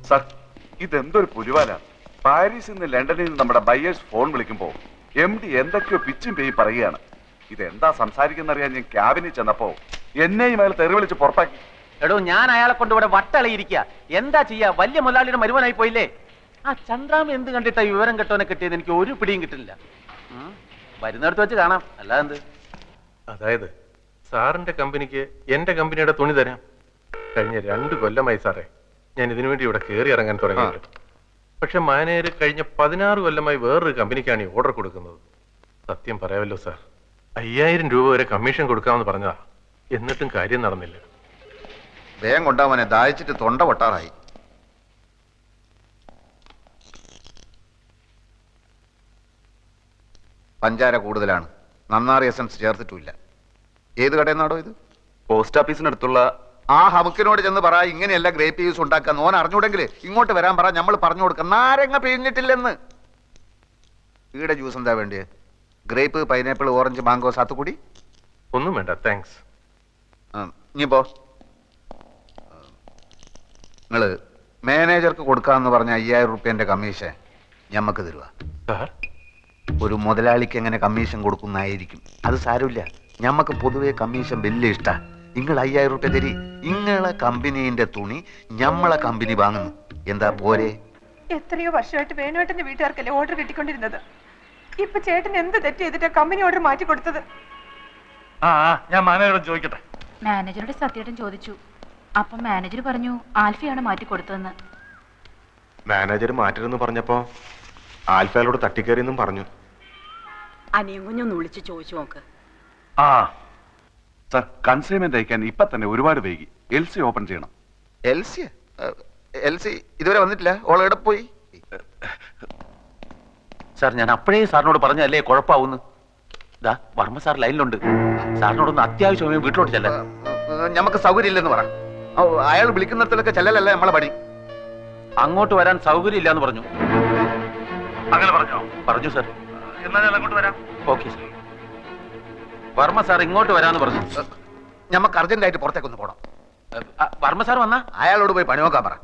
Sir, ഇതെന്തൊരു പുലിവാല. പാരീസിൽ നിന്ന് ലണ്ടനിൽ നിന്ന് നമ്മുടെ ബയേഴ്സ് ഫോൺ വിളിക്കുമ്പോൾ MD എന്തൊക്കെയോ പിച്ചും പേയും പറയുകയാണ്. ഇതെന്താ സംസാരിക്കുന്നറിയാൻ ഞാൻ ക്യാബിനിൽ ചെന്നപ്പോ എന്നെയും അയാൾ തെറി വിളിച്ച് പുറത്താക്കി. എടോ, ഞാൻ അയാളെ കൊണ്ട് ഇവിടെ വട്ടളയിരിക്കുക. എന്താ ചെയ്യാ, വലിയ മുതലാളിയുടെ മരുവനായി പോയില്ലേ. ആ ചന്ദ്രാമ എന്ത് കണ്ടിട്ടാ വിവരം കെട്ടോനെ കിട്ടിയത് എനിക്ക് ഒരു പിടിയും കിട്ടില്ല. വരുന്നിടത്ത് വെച്ച് കാണാം, അല്ലാതെന്ത്. അതായത് സാറിന്റെ കമ്പനിക്ക് എന്റെ കമ്പനിയുടെ തുണി തരാം. കഴിഞ്ഞ 2 കൊല്ലമായി സാറേ ഞാൻ ഇതിനു വേണ്ടി ഇവിടെ കയറി ഇറങ്ങാൻ തുടങ്ങിയിട്ട്. പക്ഷെ മാനേജർ കഴിഞ്ഞ 16 കൊല്ലമായി വേറൊരു കമ്പനിക്കാണ് ഈ ഓർഡർ കൊടുക്കുന്നത്. സത്യം പറയാമല്ലോ സാർ, 5000 രൂപ വരെ കമ്മീഷൻ കൊടുക്കാമെന്ന് പറഞ്ഞതാ. എന്നിട്ടും കാര്യം നടന്നില്ല. വേഗം കൊണ്ടാവനെ, ദാഹിച്ചിട്ട് തൊണ്ട പൊട്ടാറായി. പഞ്ചാര കൂടുതലാണ്, നന്നാറി എസൻസ് ചേർത്തിട്ടില്ല. ഏത് കടയെന്നാടോ ഇത്? പോസ്റ്റ് ഓഫീസിനടുത്തുള്ള ആ ഹമുക്കിനോട് ചെന്ന് പറ, ഇങ്ങനെയല്ല ഗ്രേപ്പ് ജ്യൂസ് ഉണ്ടാക്കാൻ. ഓൻ അറിഞ്ഞൂടെങ്കിൽ ഇങ്ങോട്ട് വരാൻ പറ, നമ്മൾ പറഞ്ഞു കൊടുക്കാം. നാരങ്ങ പിഴിഞ്ഞിട്ടില്ലെന്ന്. ഈടെ ജ്യൂസ് എന്താ വേണ്ടിയത്? Grape, pineapple, orange, mango, sathukudi? ഒന്നും വേണ്ട, താങ്ക്സ്. ഇനിയിപ്പോ നിങ്ങള് മാനേജർക്ക് കൊടുക്കാന്ന് പറഞ്ഞ 5000 റുപ്യന്റെ കമ്മീഷൻ ഞമ്മക്ക് തരുക. സാർ, ഒരു മുതലാളിക്ക് എങ്ങനെ കമ്മീഷൻ കൊടുക്കുന്നതായിരിക്കും. അത് സാരമില്ല, ഞമ്മക്ക് പൊതുവെ കമ്മീഷൻ വലിയ ഇഷ്ടാ. നിങ്ങൾ 5000 റുപ്യ തരി. നിങ്ങളെ കമ്പനീന്റെ തുണി ഞമ്മളെ കമ്പനി വാങ്ങുന്നു. എന്താ പോരെ? എത്രയോ വർഷമായിട്ട് വേണുവേട്ടന്റെ വീട്ടുകാർക്കല്ലേ ഓർഡർ കിട്ടിക്കൊണ്ടിരുന്നത്. ഇപ്പൊ ചേട്ടൻ എന്ത് തെറ്റ് ചെയ്തിട്ടാ കമ്പനി ഓർഡർ മാറ്റി കൊടുത്തത്? ഞാൻ മാനേജറോട് ചോദിക്കട്ടെ. മാനേജറുടെ സത്യേട്ടൻ ചോദിച്ചു. അപ്പൊ മാനേജർ പറഞ്ഞു ആൽഫയാണ് മാറ്റി കൊടുത്തതെന്ന്. മാനേജർ മാറ്റരുന്ന് പറഞ്ഞപ്പോ ആൽഫയോട് തട്ടിക്കേറിയെന്നും പറഞ്ഞു. അനിയും കുഞ്ഞൊന്ന് വിളിച്ച് ചോദിച്ചു നോക്ക്. സർ, കൺസൈൻമെന്റ് അയക്കാൻ ഇപ്പൊ തന്നെ ഒരുപാട് വൈകി. LC ഓപ്പൺ ചെയ്യണം. LC ഇതുവരെ വന്നിട്ടില്ല. ഓൾ എവിടെ പോയി? സാർ, ഞാൻ അപ്പോഴേ സാറിനോട് പറഞ്ഞല്ലേ കുഴപ്പമാവുന്നു. ഇതാ വർമ്മ സാർ ലൈനിലുണ്ട്. സാറിനോടൊന്ന് അത്യാവശ്യമായി വീട്ടിലോട്ട് ചെല്ലാൻ. ഞമ്മക്ക് സൗകര്യം ഇല്ലെന്ന് പറ. അയാൾ വിളിക്കുന്നിടത്തൊക്കെ ചെല്ലലല്ലേ നമ്മളെ പണി. അങ്ങോട്ട് വരാൻ സൗകര്യം ഇല്ലാന്ന് പറഞ്ഞു. അങ്ങനെ പറഞ്ഞോ? പറഞ്ഞു സാർ. എന്നാ ഞാൻ അങ്ങോട്ട് വരാം. Okay sir. വർമ്മ സാർ ഇങ്ങോട്ട് വരാന്ന് പറഞ്ഞു. ഞമ്മക്ക് അർജന്റായിട്ട് പുറത്തേക്കൊന്ന് പോണം. വർമ്മ സാർ വന്നാ അയാളോട് പോയി പണി നോക്കാൻ പറ.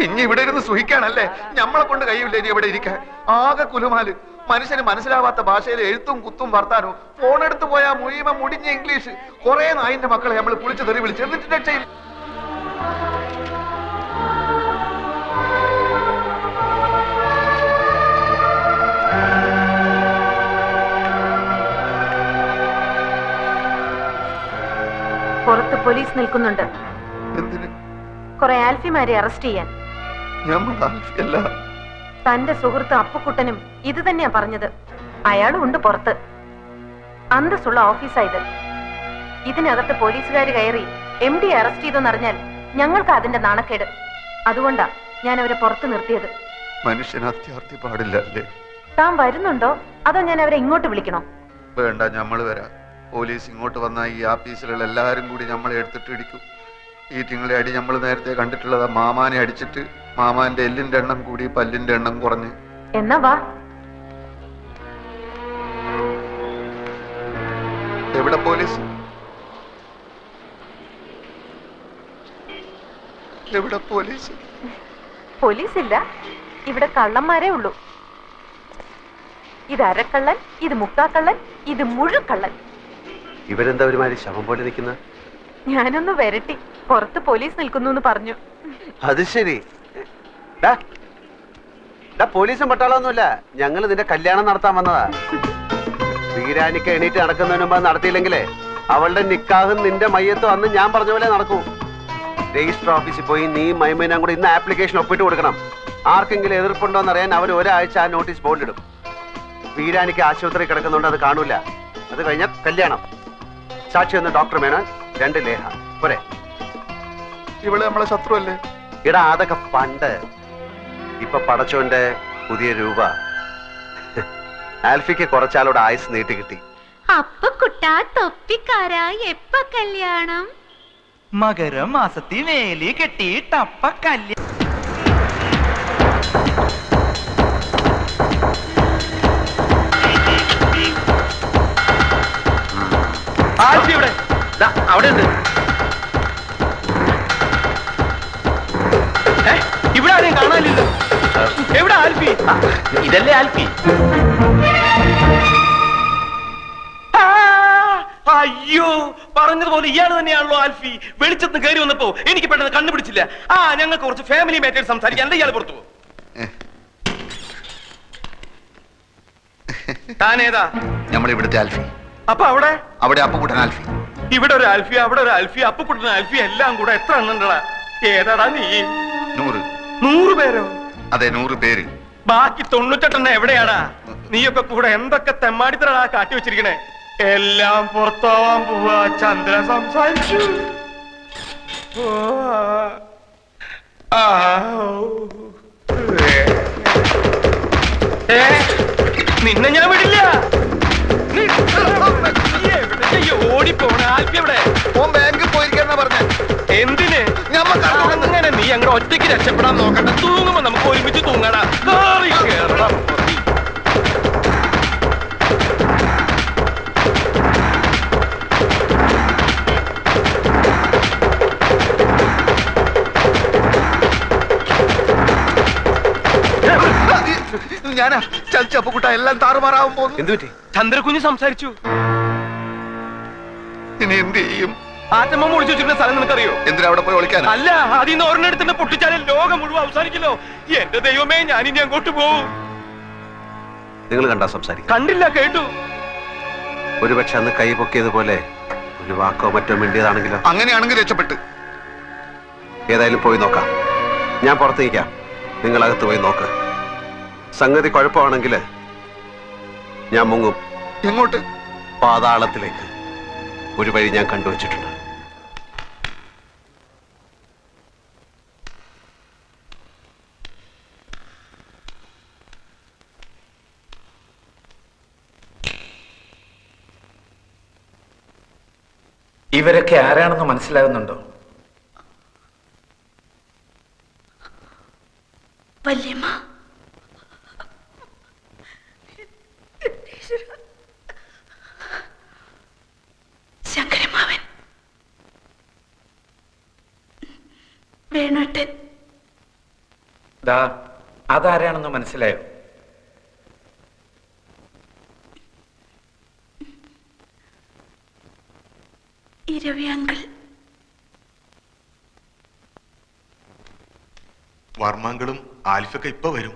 ഇനി ഇവിടെ ഇരുന്ന് സുഖിക്കാണല്ലേ? ഞമ്മളെ കൊണ്ട് കഴിയില്ല ഇനി ഇവിടെ ഇരിക്കാൻ. ആകെ കുലുമാല്. മനുഷ്യന് മനസ്സിലാവാത്ത ഭാഷയിൽ എഴുത്തും കുത്തും വർത്താനോ. ഫോണെടുത്ത് പോയാ മുഴുവൻ മുടിഞ്ഞ ഇംഗ്ലീഷ്. കുറെ നായിന്റെ മക്കളെ നമ്മൾ പുളിച്ച് തെറി വിളിച്ച് എന്നിട്ട് രക്ഷയിൽ. പുറത്ത് പോലീസ് നിൽക്കുന്നുണ്ട്. എന്തിന്? കുറെ ആൽഫിമാരെ അറസ്റ്റ് ചെയ്യാൻ. തന്റെ സുഹൃത്ത് അപ്പുക്കുട്ടനും ഇത് തന്നെയാ പറഞ്ഞത്. അയാളും ഉണ്ട് പുറത്ത്. അന്തസ്സുള്ള ഓഫീസായത്. ഇതിനകത്ത് പോലീസുകാർ കയറി MD അറസ്റ്റ് ചെയ്തെന്നറിഞ്ഞാൽ ഞങ്ങൾക്ക് അതിന്റെ നാണക്കേട്. അതുകൊണ്ടാ ഞാൻ അവരെ പുറത്ത് നിർത്തിയത്. മനുഷ്യന് അത്യാർത്ഥി പാടില്ല അല്ലേ? താൻ വരുന്നുണ്ടോ അതോ ഞാൻ അവരെ ഇങ്ങോട്ട് വിളിക്കണോ? വേണ്ട, ഞമ്മള് വരാം. പോലീസ് ഇങ്ങോട്ട് വന്നാൽ ഈ ആഫീസിലുള്ള എല്ലാവരും കൂടി നമ്മളെ എടുത്തിട്ട് ഇടിക്കും. ഈ തിങ്ങളെ അടി നമ്മൾ നേരത്തെ കണ്ടിട്ടുള്ളതാ. മാമാനെ അടിച്ചിട്ട് മാമാന്റെ എല്ലിന്റെ എണ്ണം കൂടി പല്ലിന്റെ എണ്ണം കുറഞ്ഞ്. എന്നാ വാ. എവിടെ പോലീസ്? എവിടെ പോലീസ്? പോലീസ് ഇല്ല, ഇവിടെ കള്ളന്മാരേ ഉള്ളൂ. ഇത് അരക്കള്ളൻ, ഇത് മുക്കാക്കള്ളൻ, ഇത് മുഴുക്കള്ളൻ. ഇവരെന്താ ഒരുമാതിരി ശവം പോലെ നിൽക്കുന്ന? ഞാനൊന്ന് വരട്ടി. പുറത്ത് പോലീസ് നിൽക്കുന്നു എന്ന് പറഞ്ഞു. അത് ശരി. പോലീസും പട്ടാളൊന്നുമില്ല, ഞങ്ങൾ നിന്റെ കല്യാണം നടത്താൻ വന്നതാ. വീരാനിക്ക് എണീറ്റ് നടക്കുന്നതിന് മുമ്പ് നടത്തിയില്ലെങ്കിലേ അവളുടെ നിക്കാഹും നിന്റെ മയ്യത്തും അന്ന് ഞാൻ പറഞ്ഞ പോലെ നടക്കൂ. രജിസ്റ്റർ ഓഫീസിൽ പോയി നീ മൈമേനും കൂടി ഇന്ന് ആപ്ലിക്കേഷൻ ഒപ്പിട്ട് കൊടുക്കണം. ആർക്കെങ്കിലും എതിർപ്പുണ്ടോ എന്നറിയാൻ അവർ ഒരാഴ്ച ആ നോട്ടീസ് ബോർഡിടും. വീരാനിക്ക് ആശുപത്രി കിടക്കുന്നുണ്ട്, അത് കാണൂല. അത് കഴിഞ്ഞ കല്യാണം. സാക്ഷി ഒന്ന് ഡോക്ടർ മേനോൻ, 2 ലേഹ പോരെ. ഇവിടെ നമ്മളെ ശത്രു അല്ലേ? ഇടാ, അതൊക്കെ പണ്ട്. ഇപ്പൊ പടച്ചോന്റെ പുതിയ രൂപ. ആൽഫിക്ക് കുറച്ചാളോട് ആയുസ് നീട്ടി കിട്ടി. അപ്പ കുട്ടാ തൊപ്പിക്കാരാ എപ്പ കല്യാണം? മകരമാസത്തിൽ വേലി കെട്ടി ടപ്പ കല്യ അവിടെ ഉണ്ട്. ഇവിടെ ആരെയും കാണാനില്ല. എവിടെ ആൽഫി? ഇതല്ലേ ആൽഫി? അയ്യോ, പറഞ്ഞതുപോലെ ഇയാൾ തന്നെയാണല്ലോ ആൽഫി. വെളിച്ചത്തിന് കയറി വന്നപ്പോ എനിക്ക് പെട്ടെന്ന് കണ്ടുപിടിച്ചില്ല. ഞങ്ങൾക്ക് കുറച്ച് ഫാമിലി മാറ്റേഴ്സ് സംസാരിക്കാൻ. എന്താ ഇയാൾ പുറത്തു പോകും? താനേതാ? നമ്മളിവിടുത്തെ ആൽഫി. അപ്പൊ അവിടെ അപ്പുകുട്ടൻ ആൽഫി. ഇവിടെ ഒരു ആൽഫി, അവിടെ ഒരു ആൽഫി, അപ്പുകുട്ടൻ ആൽഫി, എല്ലാം കൂടെ എത്ര എണ്ണണ്ടടാ? ഏതാടാ നീ? 100. 100 പേരോ? അതെ, 100 പേര്. ബാക്കി 98 എവിടെയാടാ? നീയൊക്കെ കൂടെ എന്തൊക്കെ തെമ്മാടിത്തരടാ കാട്ടി വെച്ചിരിക്കണേ? എല്ലാം പുറത്താവാൻ പോവാ. ചന്ദ്ര സംസാരിച്ചു. നിന്നെ ഞാൻ വിടില്ല. ഓടിപ്പോണ ആൽഫി എവിടെ? ബാങ്കിൽ പോയിരിക്കാന്നാ പറഞ്ഞേ. എന്തിന്? അങ്ങനെ നീ അങ്ങോട്ട് ഒറ്റയ്ക്ക് രക്ഷപ്പെടാൻ നോക്കണ്ട. തൂങ്ങുമ്പോ നമുക്ക് ഒരുമിച്ച് തൂങ്ങടാ. കേറടാ. ഞാനാ ചതിച്ചപ്പുകുട്ട എല്ലാം താറുമാറാവാൻ പോകുന്നു. എന്തു പറ്റി? ചന്ദ്രകുഞ്ഞ് സംസാരിച്ചു. ഇനി എന്ത് ചെയ്യും? ആറ്റമ്മ ഒളിച്ചു വെച്ചിരുന്ന സ്ഥലം നിനക്കറിയോ? എന്തിനാ അവിടെ പോയി ഒളിക്കാനാ? അല്ല, അതിന്ന് ഒരെണ്ണെടുത്ത് പൊട്ടിച്ചാലേ ലോകം മുഴുവൻ അവസാനിക്കല്ലോ. എന്റെ ദൈവമേ, ഞാനിനി അങ്ങോട്ട് പോവും. നിങ്ങൾ കണ്ടാ സംസാരിക്കാം? കണ്ടില്ല, കേട്ടു. ഒരുപക്ഷെ അന്ന് കൈ പൊക്കിയതുപോലെ ഒരു വാക്കോ മറ്റോ മിണ്ടിയതാണെങ്കിലോ? അങ്ങനെയാണെങ്കിൽ രക്ഷപ്പെട്ട്. ഏതായാലും പോയി നോക്കാം. ഞാൻ പുറത്ത് നിൽക്കാം, നിങ്ങൾ അകത്ത് പോയി നോക്ക്. സംഗതി കുഴപ്പമാണെങ്കിൽ ഞാൻ മുങ്ങും. എങ്ങോട്ട്? പാതാളത്തിലേക്ക്. ഒരു വഴി ഞാൻ കണ്ടുവച്ചിട്ടുണ്ട്. ഇവരൊക്കെ ആരാണെന്ന് മനസ്സിലാകുന്നുണ്ടോ? വല്യമ്മ, ശങ്കരമാവൻ, വേണുട്ടൻ. അതാരാണെന്ന് മനസ്സിലായോ? ഇരവി അങ്കിൾ. വർമ്മങ്ങളും ആൽഫൊക്കെ ഇപ്പൊ വരും.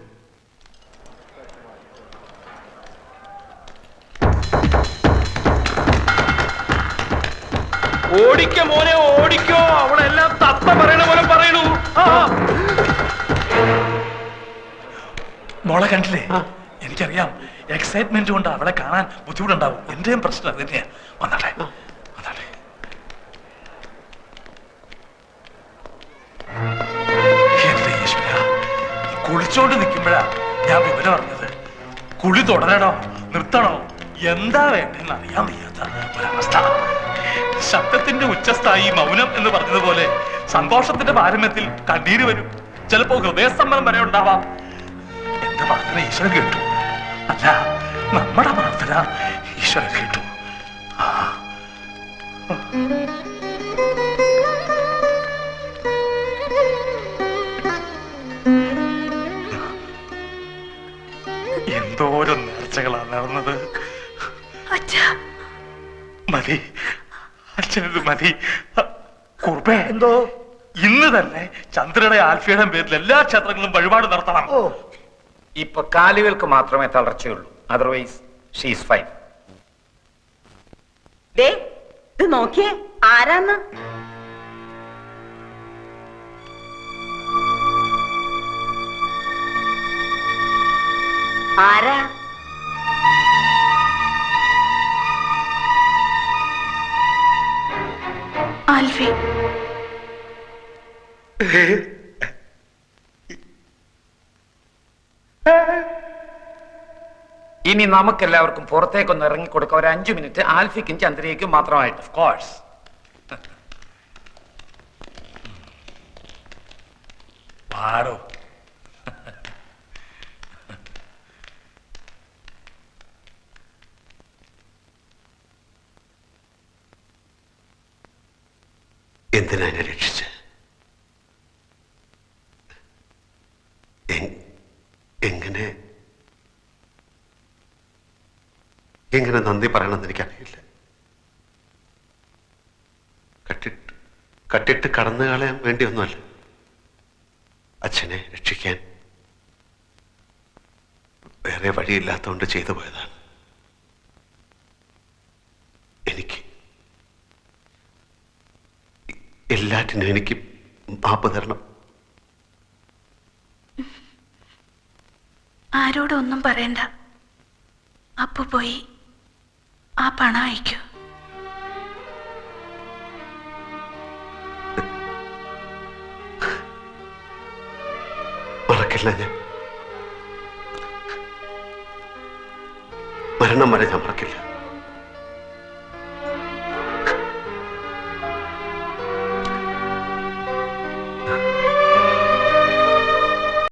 ഓടിക്കോ മോനെ, ഓടിക്കോ. അവളെല്ലാം തത്ത പറയണ പോലെ പറയണു. മോളെ കണ്ടില്ലേ? എനിക്കറിയാം, എക്സൈറ്റ്മെന്റ് കൊണ്ട് അവളെ കാണാൻ ബുദ്ധിമുട്ടുണ്ടാവും. എന്റെയും പ്രശ്നം തന്നെയാ. വന്നാട്ടെ, വന്നാട്ടെ. എന്റെ ഈശ്വര, കുളിച്ചോണ്ട് നിൽക്കുമ്പോഴാ ഞാൻ വിവരം അറിഞ്ഞത്. കുളി തുടരണോ നിർത്തണോ എന്താ വേണ്ടെന്ന് അറിയാൻ വയ്യാത്ത ഒരവസ്ഥ. ശബ്ദത്തിന്റെ ഉച്ചസ്ഥായി മൗനം എന്ന് പറഞ്ഞതുപോലെ സന്തോഷത്തിന്റെ പാരമ്യത്തിൽ കണ്ണീര് വരും. ചിലപ്പോ ഹൃദയസ്തംഭനം വരെ ഉണ്ടാവാം. എന്റെ പ്രാർത്ഥന ഈശ്വരൻ കേട്ടു. അല്ല, നമ്മുടെ പ്രാർത്ഥന ഈശ്വരൻ കേട്ടു. എന്തോരം നേർച്ചകളാണ് നടന്നത്. മതി, അച്ഛനത് മതി. കുറുപ്പേ, എന്തോ ഇന്ന് തന്നെ ചന്ദ്രയുടെ ആൽഫിയുടെ പേരിൽ എല്ലാ ക്ഷേത്രങ്ങളും വഴിപാട് നടത്തണം. ഇപ്പൊ കാലുകൾക്ക് മാത്രമേ തളർച്ചയുള്ളൂ. Otherwise she's fine. ഇത് നോക്കിയേ, ആരാന്ന്? ആരാ? ആൽഫി. ഇനി നമുക്കെല്ലാവർക്കും പുറത്തേക്കൊന്ന് ഇറങ്ങിക്കൊടുക്കാം. ഒരു 5 മിനിറ്റ് ആൽഫിക്കും ചന്ദ്രയ്ക്കും മാത്രമായിട്ട്. Of course. ആടോ എന്തിനാ എന്നെ രക്ഷിച്ച്? എങ്ങനെ എങ്ങനെ നന്ദി പറയണമെന്ന് എനിക്കറിയില്ല. കട്ടിട്ട് കടന്നു കളയാൻ വേണ്ടിയൊന്നുമല്ല, അച്ഛനെ രക്ഷിക്കാൻ വേറെ വഴിയില്ലാത്തതുകൊണ്ട് ചെയ്തു പോയതാണ്. എനിക്ക് എല്ലാറ്റിനും എനിക്ക് മാപ്പ് തരണം. ആരോടും ഒന്നും പറയണ്ട. അപ്പു പോയി ആ പണം അയക്കൂ. മറക്കില്ല, ഞാൻ മരണം വരെ ഞാൻ മറക്കില്ല.